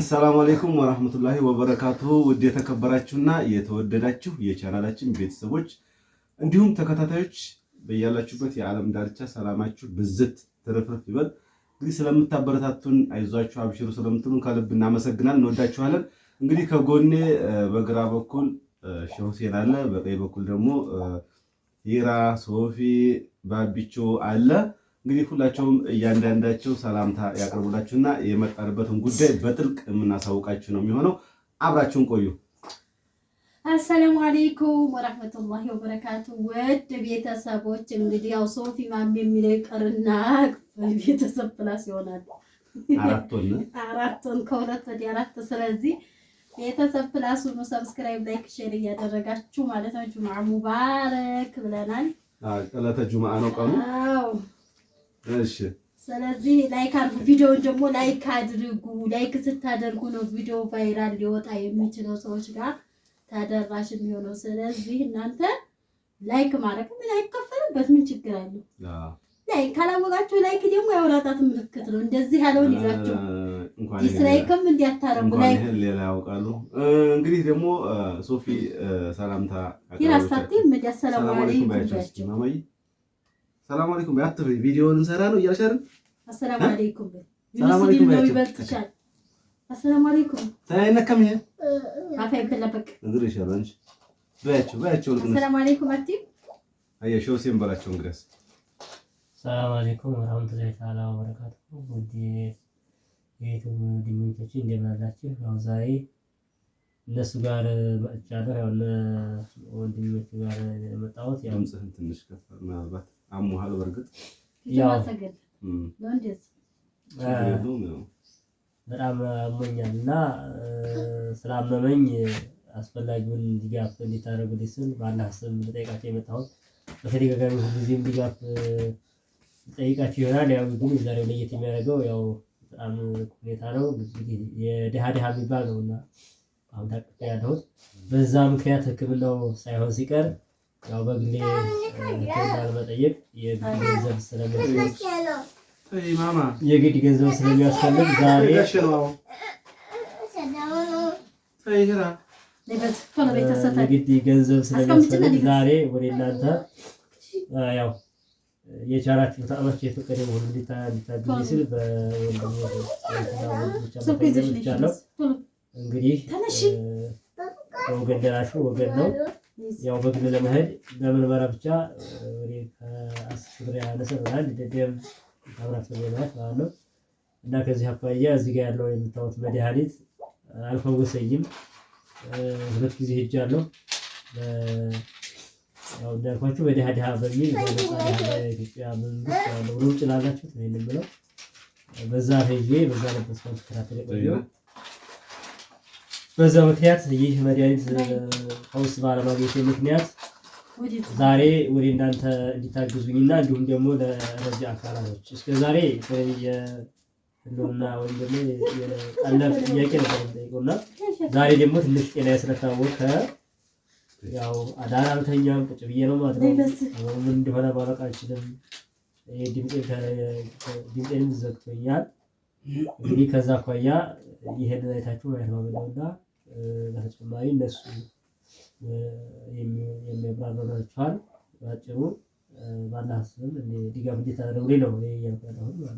ሰላም አለይኩም ወራህመቱላሂ ወበረካቱሁ። ውድ የተከበራችሁና የተወደዳችሁ የቻናላችን ቤተሰቦች እንዲሁም ተከታታዮች በያላችሁበት የዓለም ዳርቻ ሰላማችሁ ብዝት ትርፍርፍ ይበል። እንግዲህ ስለምታበረታቱን አይዟችሁ አብሽሩ ስለምትሉን ከልብ እናመሰግናለን፣ እንወዳችኋለን። እንግዲህ ከጎኔ በግራ በኩል ሼህ ሁሴን አለ፣ በቀኝ በኩል ደግሞ ሂራ፣ ሶፊ፣ ባቢቾ አለ። እንግዲህ ሁላቸውም እያንዳንዳቸው ሰላምታ ያቀርቡላችሁና የመጣንበትን ጉዳይ በጥልቅ የምናሳውቃችሁ ነው የሚሆነው። አብራችሁን ቆዩ። አሰላሙ አለይኩም ወራህመቱላሂ ወበረካቱ። ውድ ቤተሰቦች እንግዲህ ያው ሶፊ ማም የሚለው ይቀርና ቤተሰብ ፕላስ ይሆናል። አራቱን ከሁለት ወደ አራት። ስለዚህ ቤተሰብ ፕላስ ሁኑ። ሰብስክራይብ፣ ላይክ፣ ሼር እያደረጋችሁ ማለት ነው። ጁምዓ ሙባረክ ብለናል። ዕለተ ጁምዓ ነው ቀኑ። አዎ እሺ። ስለዚህ ላይክ አድርጉ። ቪዲዮውን ደግሞ ላይክ አድርጉ። ላይክ ስታደርጉ ነው ቪዲዮ ቫይራል ሊወጣ የሚችለው ሰዎች ጋር ተደራሽ የሚሆነው። ስለዚህ እናንተ ላይክ ማድረግ ምን አይከፈልበት፣ ምን ችግር አለው? ላይክ ካላወቃችሁ ላይክ ደግሞ ያወራጣት ምልክት ነው። እንደዚህ ያለውን ይዛችሁ ዲስላይክም እንዲያታረጉ ላይክ ሌላ ያውቃሉ። እንግዲህ ደግሞ ሶፊ ሰላምታ ይራሳቲ ምን ያሰላሙ አለይኩም ባያችሁ ማማይ ሰላም አለይኩም ባያትሪ ቪዲዮውን እንሰራ ነው እያልሽ አይደል? አሰላሙ አለይኩም ሰላም አለይኩም ይበልጥሻል። አሰላሙ አለይኩም ታይነከም ይሄ አፋይ በለበቅ እግር ይሻላል እንጂ ባያቸው ልክ ነው። አሰላሙ አለይኩም አቲ አየሽ ሆሴን በላቸው እንግዲህ ሰላም አለይኩም ወራህመቱላሂ ተዓላ ወበረካቱሁ። ውድ የዩቲዩብ ዲሞንቶች እንደምን አላችሁ? ያው ዛሬ እነሱ ጋር መጥቻለሁ። ያው ወንድሞቹ ጋር የመጣሁት ያው ድምፅህን ትንሽ ከፍ ምናልባት አሞሃል። በርግጥ ያው ለወንደስ በጣም አሞኛል እና ስላመመኝ አስፈላጊውን ድጋፍ እንዲታደርጉልኝ ስል ባላህ ስም ልጠይቃችሁ የመጣሁት። በተደጋጋሚ ሁልጊዜም ድጋፍ ጠይቃችሁ ይሆናል። ያው ግን ዛሬው ለየት የሚያደርገው ያው በጣም ሁኔታ ነው። እንግዲህ የድሃ የሚባል ነውና አሁን ታቅፍ ያለሁት በዛ ምክንያት ሕክምናው ሳይሆን ሲቀር ያው በግሌ ሕክምና ለመጠየቅ የግድ ገንዘብ ስለሚያስፈልግ ዛሬ የግድ ገንዘብ ስለሚያስፈልግ ዛሬ ወደ እናንተ ያው የቻላችሁ ተአማች የፈቀደ ሁሉ እንዲታገኝ ሲል በወንድሞቻለሁ። እንግዲህ ወገን ደራሹ ወገን ነው። ያው በግል ለመሄድ ለምርመራ ብቻ ወደ ከ10 ብር ያነሰ ብራል ደደም አብራት በሌላት ማለት ነው። እና ከዚህ አኳያ እዚህ ጋር ያለው የምታዩት መድኃኒት አልፈወሰኝም። 2 ጊዜ ሄጃለሁ። ያው እንዳልኳችሁ በድሃ በሚል በኢትዮጵያ መንግስት ያለው ውጭ ላላችሁ ይሄንን ብለው በዛ ሄጄ በዛ ለበስኩ ተከታተለ ቆየሁ። በዛ ምክንያት ይህ መድኃኒት ፈውስ ባለማግኘት ምክንያት ዛሬ ወደ እናንተ እንዲታገዙኝና እንዲሁም ደግሞ ለረጅ አካላቶች እስከዛሬ የህልውና ወይም ደግሞ የቀለብ ጥያቄ ነበር የምጠይቀውና ዛሬ ደግሞ ትንሽ ጤና ስለታወቀ ያው አዳር አልተኛም፣ ቁጭ ብዬ ነው ማለት ነው። ምን እንደሆነ ባለቅ አልችልም። ድምጤንም ዘግቶኛል። እንግዲህ ከዛ አኳያ ይሄን አይታችሁ ማለት ነው እና ለተጨማሪ እነሱ የሚያብራራላችኋል ባጭሩ ባላህ ስም ድጋፍ እንዲታደርጉልኝ ነው ያልኩት ማለት ነው።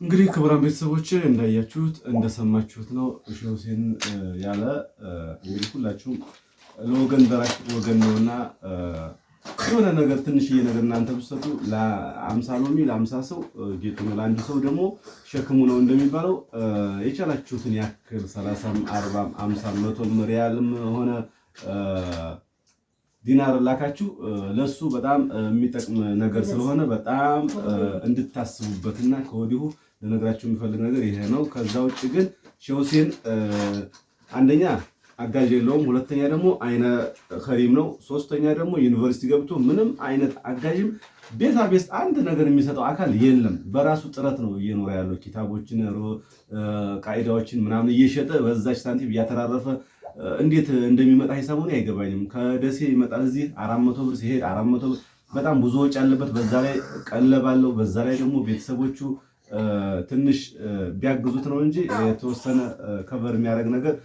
እንግዲህ ክቡራን ቤተሰቦች እንዳያችሁት እንደሰማችሁት ነው ሼህ ሁሴን ያለ እንግዲህ ሁላችሁም ለወገን ደራሽ ወገን ነውና የሆነ ነገር ትንሽዬ ነገር እናንተ ብትሰጡ ለ50 ሎሚ ለ50 ሰው ጌጡ ነው፣ ለአንድ ሰው ደግሞ ሸክሙ ነው እንደሚባለው የቻላችሁትን ያክል 30 40 50 100 ሪያልም ሆነ ዲናር ላካችሁ ለሱ በጣም የሚጠቅም ነገር ስለሆነ በጣም እንድታስቡበትና ከወዲሁ ለነገራችሁ የሚፈልግ ነገር ይሄ ነው። ከዛ ውጭ ግን ሼህ ሁሴን አንደኛ አጋዥ የለውም፣ ሁለተኛ ደግሞ አይነ ከሪም ነው፣ ሶስተኛ ደግሞ ዩኒቨርሲቲ ገብቶ ምንም አይነት አጋዥም ቤት አንድ ነገር የሚሰጠው አካል የለም። በራሱ ጥረት ነው እየኖረ ያለው። ኪታቦችን ቃይዳዎችን ምናምን እየሸጠ በዛች ሳንቲም እያተራረፈ እንዴት እንደሚመጣ ሂሳቡን አይገባኝም። ከደሴ ይመጣል እዚህ 400 ብር ሲሄድ 400 ብር በጣም ብዙ ወጪ ያለበት፣ በዛ ላይ ቀለባለው፣ በዛ ላይ ደግሞ ቤተሰቦቹ ትንሽ ቢያግዙት ነው እንጂ የተወሰነ ከቨር የሚያደርግ ነገር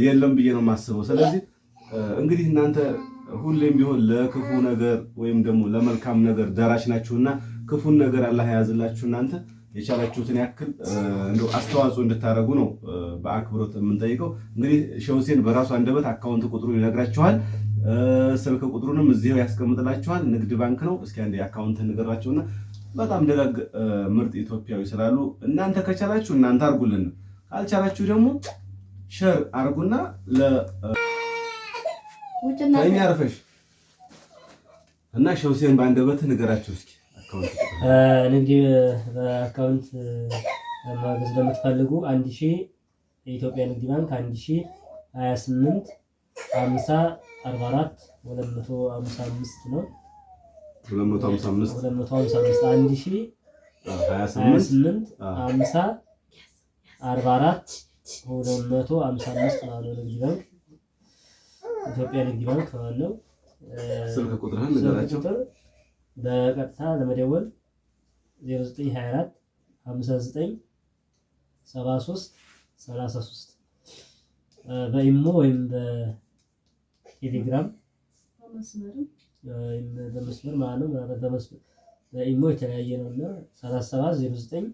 የለም ብዬ ነው የማስበው። ስለዚህ እንግዲህ እናንተ ሁሌም ቢሆን ለክፉ ነገር ወይም ደግሞ ለመልካም ነገር ደራሽ ናችሁና ክፉን ነገር አላህ ያዝላችሁ። እናንተ የቻላችሁትን ያክል እንደው አስተዋጽኦ እንድታደርጉ ነው በአክብሮት የምንጠይቀው። እንግዲህ ሼህ ሁሴን በራሱ አንደበት አካውንት ቁጥሩን ይነግራችኋል። ስልክ ቁጥሩንም እዚሁ ያስቀምጥላችኋል። ንግድ ባንክ ነው። እስኪ አንዴ አካውንት ንገራችሁና በጣም ደጋግ ምርጥ ኢትዮጵያዊ ስላሉ እናንተ ከቻላችሁ እናንተ አርጉልን፣ ካልቻላችሁ ደግሞ ሼር አርጉና ለኛ አርፈሽ እና ሼህ ሁሴን በአንደበት ንገራችሁ እስኪ አካውንት ንግድ በአካውንት ማገዝ ለምትፈልጉ 1000 የኢትዮጵያ ንግድ ባንክ 1028 50 44 255 ነው 255 1028 50 44 255 ማለት ነው። ንግድ ባንክ ኢትዮጵያ ንግድ ባንክ ማለት ነው። ስልክ ቁጥርህን ንገራቸው። በቀጥታ ለመደወል 0924 59 73 33 በኢሞ ወይም በቴሌግራም በመስመር ማለት ነው። በኢሞ የተለያየ ነውና 37 09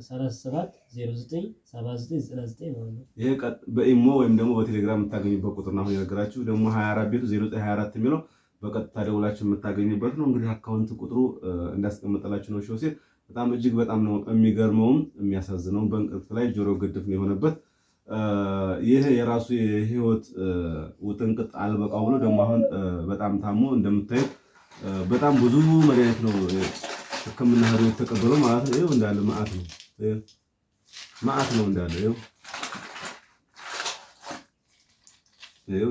37 09 79 99 ማለት ነው። ይሄ በኢሞ ወይም ደግሞ በቴሌግራም የምታገኙበት ቁጥር ነው። አሁን የነገራችሁ ደግሞ 24 ቤቱ 0924 የሚለው በቀጥታ ደውላችሁ የምታገኙበት ነው። እንግዲህ አካውንት ቁጥሩ እንዳስቀመጠላችሁ ነው። ሼህ ሁሴን በጣም እጅግ በጣም ነው የሚገርመውም የሚያሳዝነው። በእንቅርት ላይ ጆሮ ግድፍ ነው የሆነበት። ይሄ የራሱ የህይወት ውጥንቅጥ አልበቃው ብሎ ደግሞ አሁን በጣም ታሞ እንደምታዩት በጣም ብዙ መድኃኒት ነው ሕክምና ሄዶ የተቀበለው ማለት ነው። ይኸው እንዳለ ማአት ነው እንዳለ ይኸው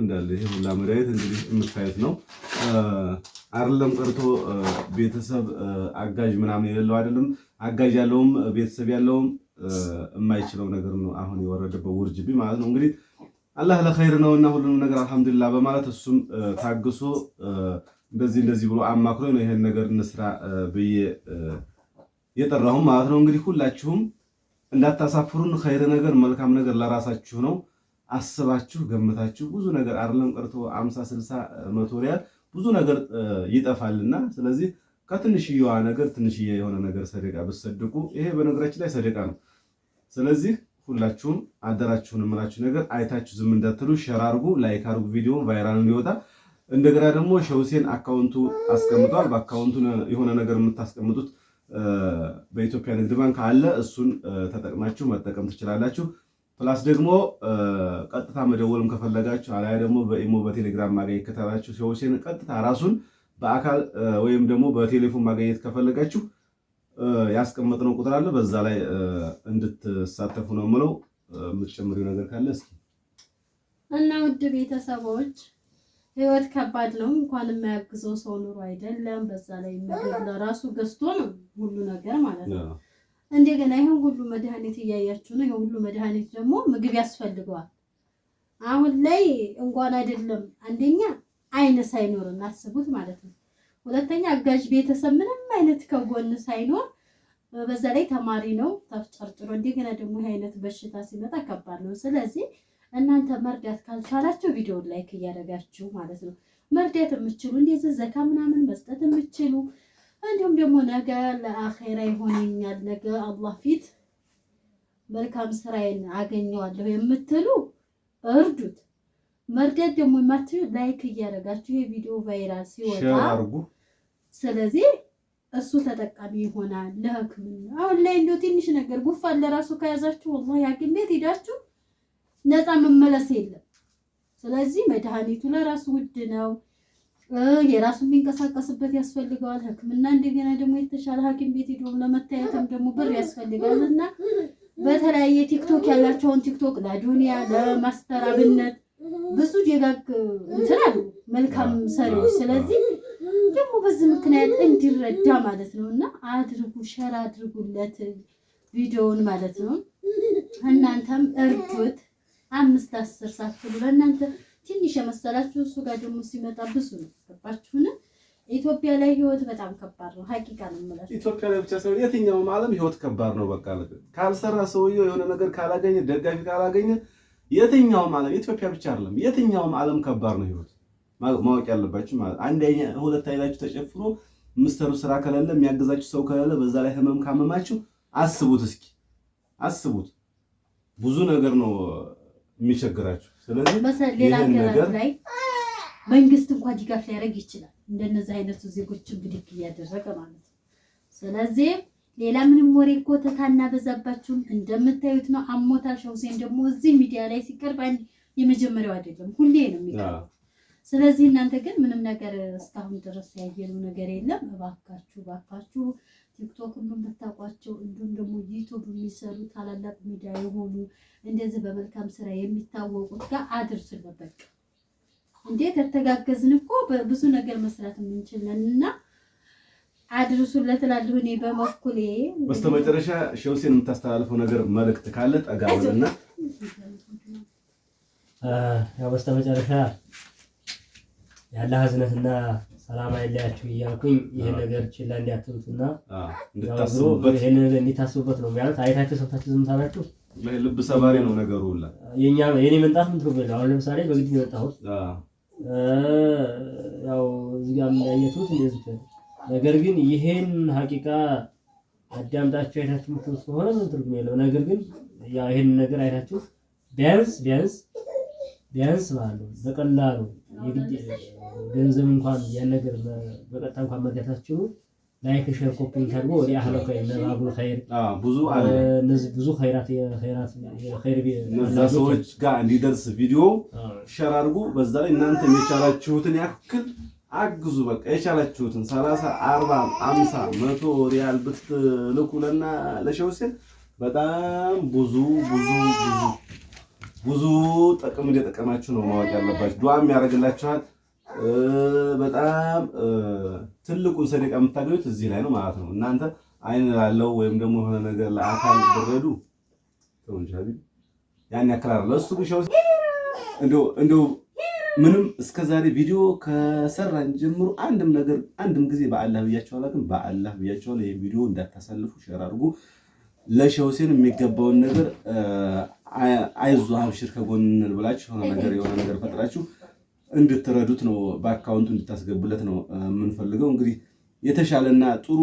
እንዳለ ይሄ ሁላ መድኃኒት እንግዲህ የምታዩት ነው። አይደለም ቀርቶ ቤተሰብ አጋዥ ምናምን የሌለው አይደለም፣ አጋዥ ያለውም ቤተሰብ ያለውም የማይችለው ነገር ነው አሁን የወረደበት ውርጅብኝ ማለት ነው። እንግዲህ አላህ ለኸይር ነውና ሁሉንም ነገር አልሐምዱሊላህ በማለት እሱም ታግሶ እንደዚህ ብሎ አማክሮ ነው ይሄን ነገር እንስራ ብዬ የጠራሁም ማለት ነው። እንግዲህ ሁላችሁም እንዳታሳፍሩን፣ ኸይር ነገር መልካም ነገር ለራሳችሁ ነው። አስባችሁ ገምታችሁ ብዙ ነገር አይደለም ቀርቶ 50 60 100 ሪያል ብዙ ነገር ይጠፋልና ስለዚህ ከትንሽዬዋ ነገር ትንሽዬ የሆነ ነገር ሰደቃ ብትሰድቁ ይሄ በነገራችን ላይ ሰደቃ ነው። ስለዚህ ሁላችሁም አደራችሁን የምላችሁ ነገር አይታችሁ ዝም እንዳትሉ፣ ሼር አድርጉ፣ ላይክ አድርጉ፣ ቪዲዮውን ቫይራል እንዲወጣ። እንደገና ደግሞ ሼህ ሁሴን አካውንቱ አስቀምጧል። በአካውንቱ የሆነ ነገር የምታስቀምጡት በኢትዮጵያ ንግድ ባንክ አለ። እሱን ተጠቅማችሁ መጠቀም ትችላላችሁ። ፕላስ ደግሞ ቀጥታ መደወልም ከፈለጋችሁ አላያ ደግሞ በኢሞ በቴሌግራም ማግኘት ከተባላችሁ ሼህ ሁሴን ቀጥታ ራሱን በአካል ወይም ደግሞ በቴሌፎን ማግኘት ከፈለጋችሁ ያስቀመጥነው ቁጥር አለ። በዛ ላይ እንድትሳተፉ ነው የምለው። የምትጨምሪው ነገር ካለ እስኪ። እና ውድ ቤተሰቦች ህይወት ከባድ ነው። እንኳን የማያግዘው ሰው ኑሮ አይደለም። በዛ ላይ ምግብ ለራሱ ገዝቶ ነው ሁሉ ነገር ማለት ነው። እንደገና ይሄን ሁሉ መድኃኒት እያያችሁ ነው። ይሄ ሁሉ መድኃኒት ደግሞ ምግብ ያስፈልገዋል። አሁን ላይ እንኳን አይደለም አንደኛ አይነ ሳይኖርና አስቡት ማለት ነው። ሁለተኛ አጋዥ ቤተሰብ ምንም አይነት ከጎን ሳይኖር በዛ ላይ ተማሪ ነው ተፍጨርጭሮ። እንደገና ደግሞ ይሄ አይነት በሽታ ሲመጣ ከባድ ነው። ስለዚህ እናንተ መርዳት ካልቻላችሁ ቪዲዮውን ላይክ እያደረጋችሁ ማለት ነው መርዳት የምትችሉ እንደዚህ ዘካ ምናምን መስጠት የምትችሉ እንዲሁም ደግሞ ነገ ለአኺራ ይሆነኛል ነገ አላህ ፊት መልካም ስራዬን አገኘዋለሁ የምትሉ እርዱት። መርዳት ደግሞ የማትችሉ ላይክ እያደረጋችሁ የቪዲዮ ቫይራል ሲወጣ ስለዚህ እሱ ተጠቃሚ ይሆናል ለህክምና። አሁን ላይ እንደው ትንሽ ነገር ጉፋን ለራሱ ከያዛችሁ ወላሂ ሐኪም ቤት ሄዳችሁ ነፃ መመለስ የለም። ስለዚህ መድኃኒቱ ለራሱ ውድ ነው። የራሱ የሚንቀሳቀስበት ያስፈልገዋል ህክምና። እንደገና ደግሞ የተሻለ ሐኪም ቤት ሄዶ ለመታየትም ደግሞ ብር ያስፈልጋልና በተለያየ ቲክቶክ ያላቸውን ቲክቶክ ለዱንያ ለማስተራብነት ብዙ ደጋግ እንትን አሉ መልካም ሰሪዎች። ስለዚህ ደግሞ በዚህ ምክንያት እንዲረዳ ማለት ነውና አድርጉ፣ ሸር አድርጉለት ቪዲዮውን ማለት ነው። እናንተም እርዱት። 5-10 ሳትሉ ለእናንተ ትንሽ የመሰላችሁ እሱ ጋር ደግሞ ሲመጣ ብዙ ነው። ገባችሁን? ኢትዮጵያ ላይ ህይወት በጣም ከባድ ነው። ሀቂቃ ነው የምላችሁ። ኢትዮጵያ ላይ ብቻ ሳይሆን የትኛውም ዓለም ህይወት ከባድ ነው። በቃ ካልሰራ ሰውየው የሆነ ነገር ካላገኘ ደጋፊ ካላገኘ የትኛውም ዓለም ኢትዮጵያ ብቻ አይደለም፣ የትኛውም ዓለም ከባድ ነው ህይወት። ማወቅ ያለባችሁ ማለት አንደኛ ሁለት አይላችሁ ተጨፍኖ ምስተሩ ስራ ከሌለ የሚያገዛችሁ ሰው ከሌለ በዛ ላይ ህመም ካመማችሁ አስቡት፣ እስኪ አስቡት። ብዙ ነገር ነው የሚቸግራችሁ። ስለዚህ ሌላ ነገር ላይ መንግስት እንኳን ድጋፍ ሊያደርግ ይችላል፣ እንደነዚህ አይነቱ ዜጎች እንግዲህ እያደረገ ማለት ነው። ስለዚህ ሌላ ምንም ወሬ እኮ ተታና በዛባችሁም እንደምታዩት ነው። አሞታል ሸውሴን ደግሞ እዚህ ሚዲያ ላይ ሲቀርብ የመጀመሪያው አይደለም፣ ሁሌ ነው የሚቀርበው። ስለዚህ እናንተ ግን ምንም ነገር እስካሁን ድረስ ያየነው ነገር የለም። እባካችሁ ቲክቶክም የምታውቋቸው እንዲሁም ደግሞ ዩቲዩብ የሚሰሩ ታላላቅ ሚዲያ የሆኑ እንደዚህ በመልካም ስራ የሚታወቁት ጋር አድርሱልን። በቃ እንዴ ከተጋገዝን እኮ ብዙ ነገር መስራት የምንችለን እና አድርሱለት እላለሁ እኔ በመኩሌ። በስተመጨረሻ ሸውሴን የምታስተላልፈው ነገር መልእክት ካለ ጠጋ ብለና ያው በስተመጨረሻ ያለ ህዝነትና ሰላም አይለያችሁ እያልኩኝ ይሄን ነገር ችላ እንዲያትሉትና እንድታስቡበት ይሄን ነገር እንዲታስቡበት ነው ማለት አይታችሁ ሰምታችሁ ዝም ታላችሁ። ልብ ሰባሪ ነው ነገሩ ሁላ። የኔ መንጣት ምን ትርጉም አሁን ለምሳሌ በግድ የመጣሁት ያው እዚህ ጋር እንዳያችሁት እንደዚህ ነው። ነገር ግን ይሄን ሀቂቃ አዳምጣችሁ አይታችሁ ምትሉት ከሆነ ምን ትርጉም የለው። ነገር ግን ያው ይሄን ነገር አይታችሁ ቢያንስ ማለት በቀላሉ የግድ ገንዘብ እንኳን ያን ነገር በቀጥታ እንኳን መርዳታችሁ ላይክ ሼር ኮፒንግ ታድርጎ ወዲ አህለከ ነባቡ ኸይር ብዙ አለ እነዚህ ብዙ ኸይር እነዛ ሰዎች ጋር እንዲደርስ ቪዲዮ ሼር አድርጉ። በዛ ላይ እናንተ የቻላችሁትን ያክል አግዙ። በቃ የቻላችሁትን 30 40 50 100 ሪያል ብትልኩ ለሸውሴን በጣም ብዙ ጥቅም እንደጠቀማችሁ ነው ማወቅ ያለባችሁ። ዱዓም ያደርግላችኋል። በጣም ትልቁን ሰደቃ የምታገኙት እዚህ ላይ ነው ማለት ነው። እናንተ አይን ላለው ወይም ደግሞ የሆነ ነገር ለአካል ብትረዱ ተወንጃቢ ያን ያከራረለ እሱ ግን ሸውሴ እንደው ምንም እስከዛሬ ቪዲዮ ከሰራን ጀምሮ አንድም ጊዜ በአላህ ብያችኋለሁ። ግን በአላህ ብያችኋለሁ ይሄን ቪዲዮ እንዳታሳልፉ፣ ሼር አድርጉ። ለሸውሴን የሚገባውን ነገር አይዞህ አብሽር ከጎን ብላችሁ የሆነ ነገር ፈጥራችሁ እንድትረዱት ነው፣ በአካውንቱ እንድታስገቡለት ነው የምንፈልገው። እንግዲህ የተሻለና ጥሩ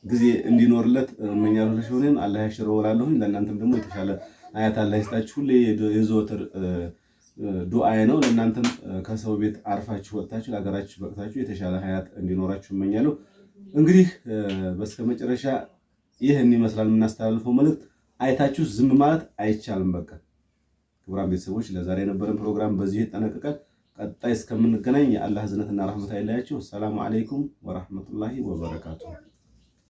ጊዜ እንዲኖርለት እመኛለሁ። ለሸውሴን አላህ ያሽረው እላለሁ። ለእናንተም ደግሞ የተሻለ ሀያት አላህ ይስጣችሁ። ሁሌ የዘወትር ዱዓዬ ነው። ለእናንተም ከሰው ቤት አርፋችሁ ወጥታችሁ ለሀገራችሁ በቅታችሁ የተሻለ ሀያት እንዲኖራችሁ እመኛለሁ። እንግዲህ በስተመጨረሻ ይህን ይመስላል የምናስተላልፈው መልእክት። አይታችሁ ዝም ማለት አይቻልም። በቃ ክቡራን ቤተሰቦች ለዛሬ የነበረን ፕሮግራም በዚህ ይጠናቀቃል። ቀጣይ እስከምንገናኝ የአላህ ህዝነትና ረህመት አይለያችሁ። ሰላም አለይኩም ወራህመቱላሂ ወበረካቱሁ።